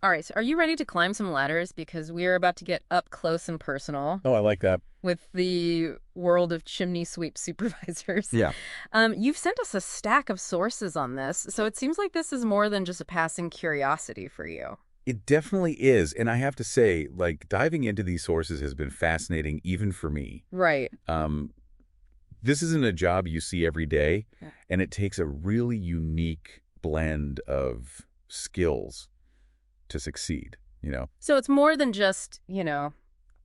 All right, so are you ready to climb some ladders? Because we are about to get up close and personal Oh, I like that. with the world of chimney sweep supervisors. Yeah. You've sent us a stack of sources on this, so it seems like this is more than just a passing curiosity for you. It definitely is. And I have to say, like, diving into these sources has been fascinating even for me. Right. Um, this isn't a job you see every day, Yeah. and it takes a really unique blend of skills to succeed, you know? So it's more than just,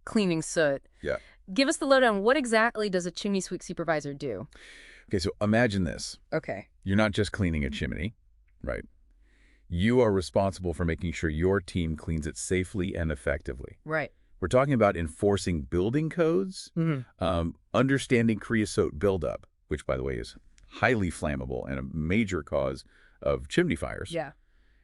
cleaning soot. Yeah. Give us the lowdown. What exactly does a chimney sweep supervisor do? Okay, so imagine this. Okay. You're not just cleaning a chimney, right? You are responsible for making sure your team cleans it safely and effectively. Right. We're talking about enforcing building codes, understanding creosote buildup, which, by the way, is highly flammable and a major cause of chimney fires, Yeah.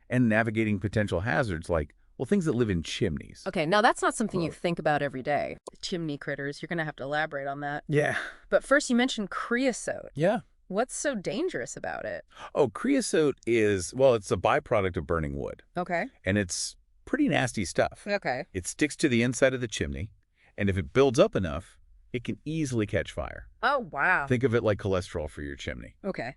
and navigating potential hazards like, well, things that live in chimneys. Okay, now that's not something you think about every day. Chimney critters, you're going to have to elaborate on that. Yeah. But first you mentioned creosote. Yeah. What's so dangerous about it? Oh, creosote is, well, it's a byproduct of burning wood, Okay. and it's pretty nasty stuff. Okay. It sticks to the inside of the chimney, and if it builds up enough, it can easily catch fire. Oh, wow. Think of it like cholesterol for your chimney. Okay.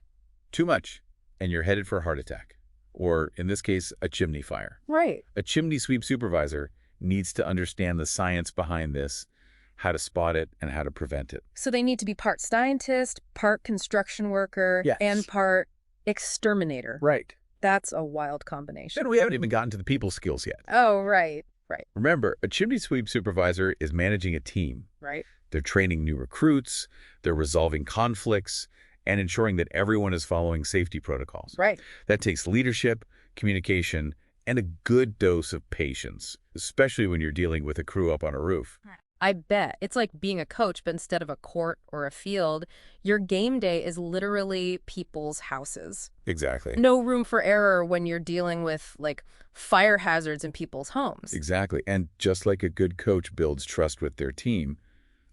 Too much, and you're headed for a heart attack. Or, in this case, a chimney fire. Right. A chimney sweep supervisor needs to understand the science behind this, how to spot it, and how to prevent it. So they need to be part scientist, part construction worker, Yes. and part exterminator. Right. That's a wild combination. And we haven't even gotten to the people skills yet. Oh, right. Right. Remember, a chimney sweep supervisor is managing a team. Right. They're training new recruits, they're resolving conflicts, and ensuring that everyone is following safety protocols. Right. That takes leadership, communication, and a good dose of patience, especially when you're dealing with a crew up on a roof. I bet. It's like being a coach, but instead of a court or a field, your game day is literally people's houses. Exactly. No room for error when you're dealing with, like, fire hazards in people's homes. Exactly. And just like a good coach builds trust with their team,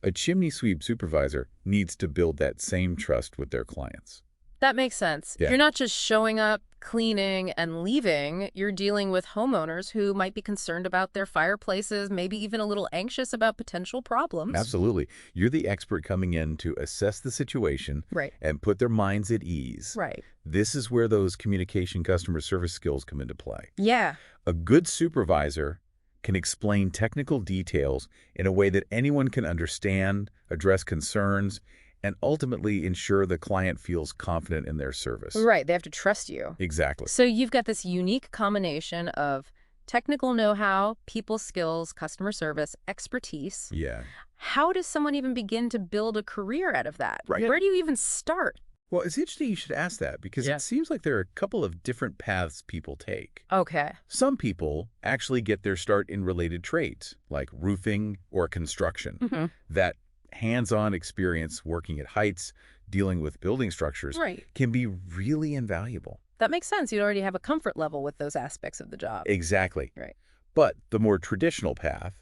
a chimney sweep supervisor needs to build that same trust with their clients. That makes sense. Yeah. You're not just showing up, cleaning, and leaving. You're dealing with homeowners who might be concerned about their fireplaces, maybe even a little anxious about potential problems. Absolutely. You're the expert coming in to assess the situation Right. and put their minds at ease. Right. This is where those communication customer service skills come into play. Yeah. A good supervisor can explain technical details in a way that anyone can understand, address concerns, and ultimately ensure the client feels confident in their service. Right. They have to trust you. Exactly. So you've got this unique combination of technical know-how, people skills, customer service, expertise. Yeah. How does someone even begin to build a career out of that? Right. Where do you even start? Well, it's interesting you should ask that because Yeah. it seems like there are a couple of different paths people take. Okay. Some people actually get their start in related trades, like roofing or construction. Mm-hmm. That hands-on experience working at heights, dealing with building structures, Right. can be really invaluable. That makes sense. You already have a comfort level with those aspects of the job. Exactly. Right. But the more traditional path,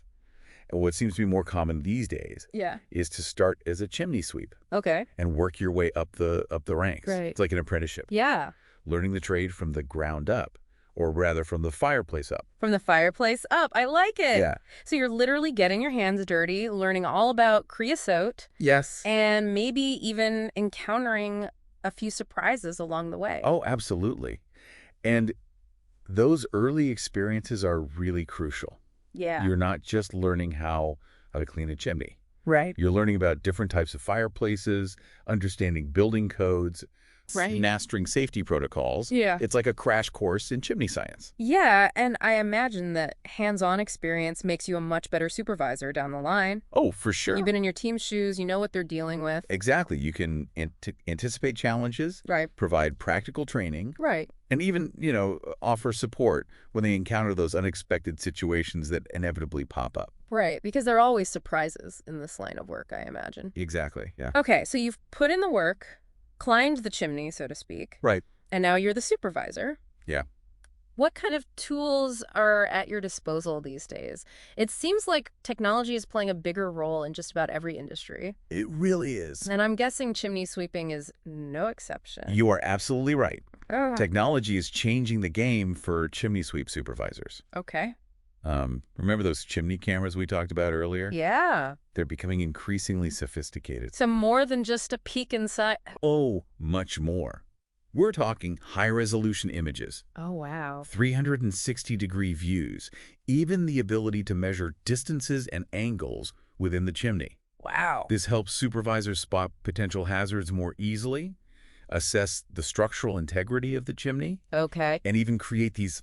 and what seems to be more common these days, Yeah. is to start as a chimney sweep Okay. and work your way up the ranks. Right. It's like an apprenticeship, Yeah. learning the trade from the ground up, or rather from the fireplace up. From the fireplace up. I like it. Yeah. So you're literally getting your hands dirty, learning all about creosote, Yes. and maybe even encountering a few surprises along the way. Oh, absolutely. And those early experiences are really crucial. Yeah. You're not just learning how to clean a chimney. Right. You're learning about different types of fireplaces, understanding building codes, Right. mastering safety protocols. Yeah. It's like a crash course in chimney science. Yeah, and I imagine that hands-on experience makes you a much better supervisor down the line. Oh, for sure. You've been in your team's shoes, you know what they're dealing with. Exactly. You can anticipate challenges, Right. provide practical training, Right. and even, offer support when they encounter those unexpected situations that inevitably pop up. Right, because there are always surprises in this line of work, I imagine. Exactly. Yeah. Okay, so you've put in the work, climbed the chimney, so to speak, Right. and now you're the supervisor. Yeah. What kind of tools are at your disposal these days? It seems like technology is playing a bigger role in just about every industry, It really is. and I'm guessing chimney sweeping is no exception. You are absolutely right. Oh, Technology is changing the game for chimney sweep supervisors. okay. Remember those chimney cameras we talked about earlier? Yeah. They're becoming increasingly sophisticated. So more than just a peek inside. Oh, much more. We're talking high-resolution images, Oh, wow. 360-degree views, even the ability to measure distances and angles within the chimney. Wow. This helps supervisors spot potential hazards more easily, assess the structural integrity of the chimney, Okay. and even create these,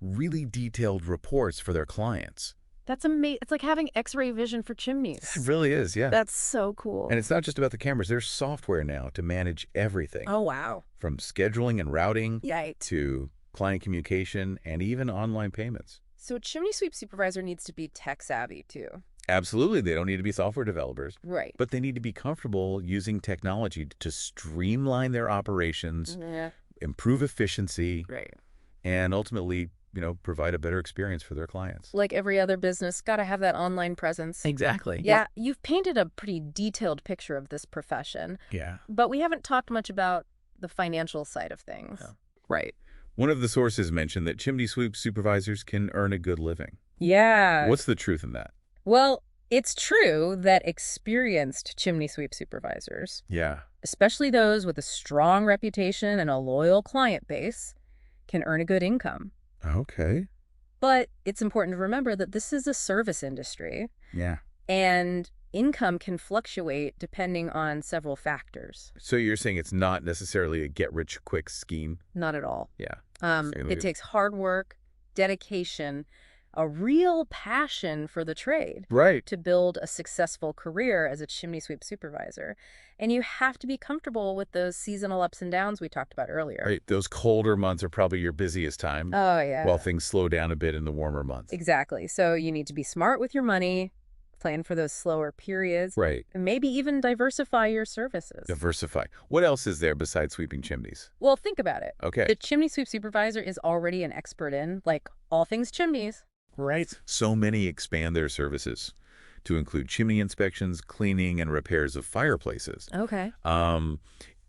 really detailed reports for their clients. That's amazing. It's like having X-ray vision for chimneys. It really is, yeah. That's so cool. And it's not just about the cameras. There's software now to manage everything, Oh, wow. from scheduling and routing Yikes. to client communication and even online payments. So a chimney sweep supervisor needs to be tech savvy too. Absolutely, they don't need to be software developers, Right. but they need to be comfortable using technology to streamline their operations, Yeah. improve efficiency, Right. and ultimately, provide a better experience for their clients. Like every other business, got to have that online presence. Exactly. Yeah, you've painted a pretty detailed picture of this profession, Yeah. but we haven't talked much about the financial side of things. Yeah. Right. One of the sources mentioned that chimney sweep supervisors can earn a good living. Yeah. What's the truth in that? Well, it's true that experienced chimney sweep supervisors, Yeah. especially those with a strong reputation and a loyal client base, can earn a good income. Okay. But it's important to remember that this is a service industry, Yeah. and income can fluctuate depending on several factors. So you're saying it's not necessarily a get-rich-quick scheme? Not at all. Yeah. It takes hard work, dedication, a real passion for the trade Right. to build a successful career as a chimney sweep supervisor. And you have to be comfortable with those seasonal ups and downs we talked about earlier. Right. Those colder months are probably your busiest time, Oh, yeah. while things slow down a bit in the warmer months. Exactly. So you need to be smart with your money, plan for those slower periods, Right. and maybe even diversify your services. Diversify. What else is there besides sweeping chimneys? Well, think about it. Okay. The chimney sweep supervisor is already an expert in, like, all things chimneys. Right. So many expand their services to include chimney inspections, cleaning, and repairs of fireplaces. Okay.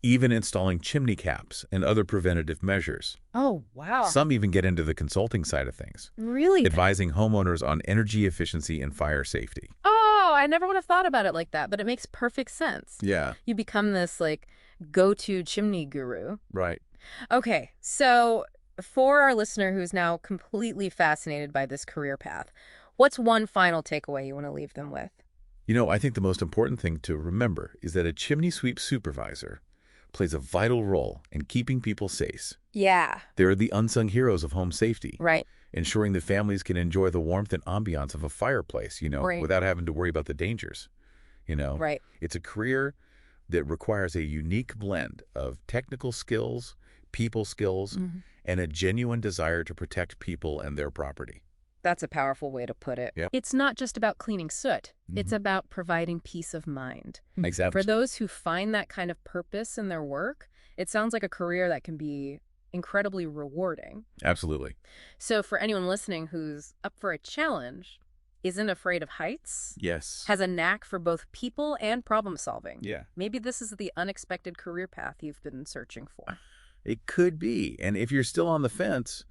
Even installing chimney caps and other preventative measures. Oh, wow. Some even get into the consulting side of things, Really? advising homeowners on energy efficiency and fire safety. Oh, I never would have thought about it like that, but it makes perfect sense. Yeah. You become this, like, go-to chimney guru. Right. Okay, so for our listener who's now completely fascinated by this career path, what's one final takeaway you want to leave them with? I think the most important thing to remember is that a chimney sweep supervisor plays a vital role in keeping people safe. Yeah. They're the unsung heroes of home safety, Right. ensuring that families can enjoy the warmth and ambiance of a fireplace, Right. without having to worry about the dangers. Right. It's a career that requires a unique blend of technical skills, people skills, and a genuine desire to protect people and their property. That's a powerful way to put it. Yep. It's not just about cleaning soot. It's about providing peace of mind. Exactly. For those who find that kind of purpose in their work, it sounds like a career that can be incredibly rewarding. Absolutely. So for anyone listening who's up for a challenge, isn't afraid of heights, Yes. has a knack for both people and problem solving, Yeah. maybe this is the unexpected career path you've been searching for. It could be. And if you're still on the fence,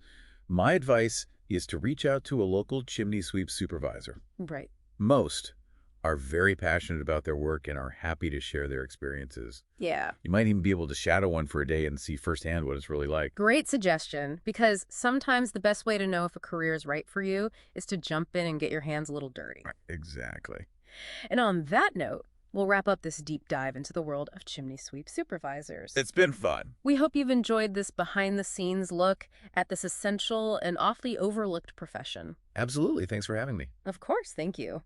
my advice is to reach out to a local chimney sweep supervisor. Right. Most are very passionate about their work and are happy to share their experiences. Yeah. You might even be able to shadow one for a day and see firsthand what it's really like. Great suggestion, because sometimes the best way to know if a career is right for you is to jump in and get your hands a little dirty. Exactly. And on that note, we'll wrap up this deep dive into the world of chimney sweep supervisors. It's been fun. We hope you've enjoyed this behind-the-scenes look at this essential and awfully overlooked profession. Absolutely. Thanks for having me. Of course, thank you.